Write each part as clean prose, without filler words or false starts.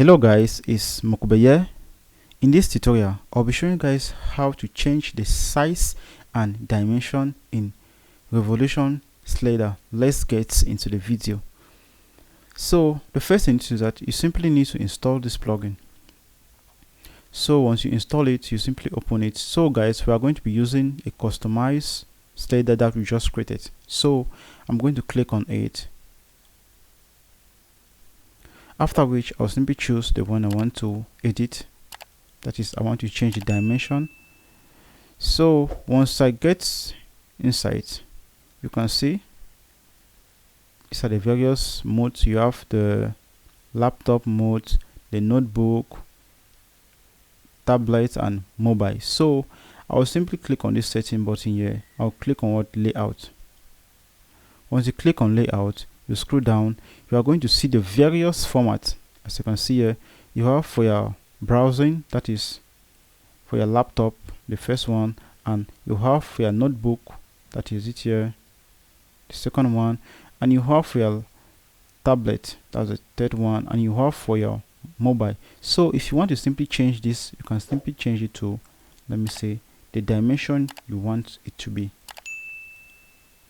Hello guys, it's Mokube here. In this tutorial, I'll be showing you guys how to change the size and dimension in Revolution Slider. Let's get into the video. So the first thing to do is that you simply need to install this plugin. So once you install it, you simply open it. So guys, we are going to be using a customized slider that we just created. So I'm going to click on it. After which I'll simply choose the one I want to edit. That is, I want to change the dimension. So once I get inside, you can see these are the various modes. You have the laptop mode, the notebook, tablet, and mobile. So I'll simply click on this setting button here. I'll click on layout. Once you click on layout, you scroll down, you are going to see the various formats. As you can see here, you have for your browsing, that is for your laptop, the first one, and you have for your notebook, that is it here, the second one, and you have for your tablet, that's the third one, and you have for your mobile. So if you want to simply change this, you can simply change it to, let me say, the dimension you want it to be.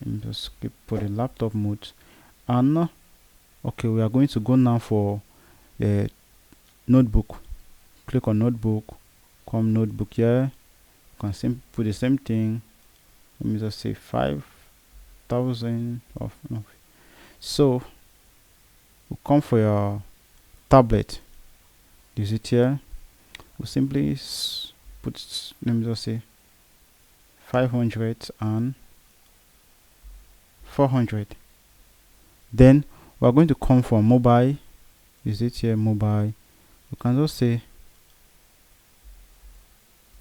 Let me just skip for the laptop mode. And okay, we are going to go now for the notebook. Click on notebook, come notebook here. You can simply put the same thing. Let me just say 5,000 of no. So we'll come for your tablet. Is it here? We'll simply put, let me just say 500 and 400. Then we are going to come for mobile. Is it here? Mobile. You can just say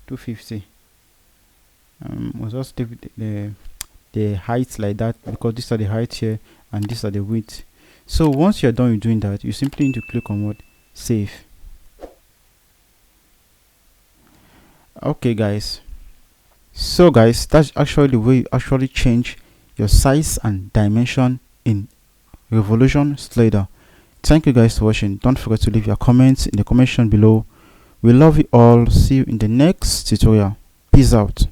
250. We'll just leave the height like that, because these are the height here and these are the width. So once you're done with doing that, you simply need to click on save. Okay guys, so guys, that's actually the way you actually change your size and dimension in Revolution Slider. Thank you guys for watching. Don't forget to leave your comments in the comment section below. We love you all. See you in the next tutorial. Peace out.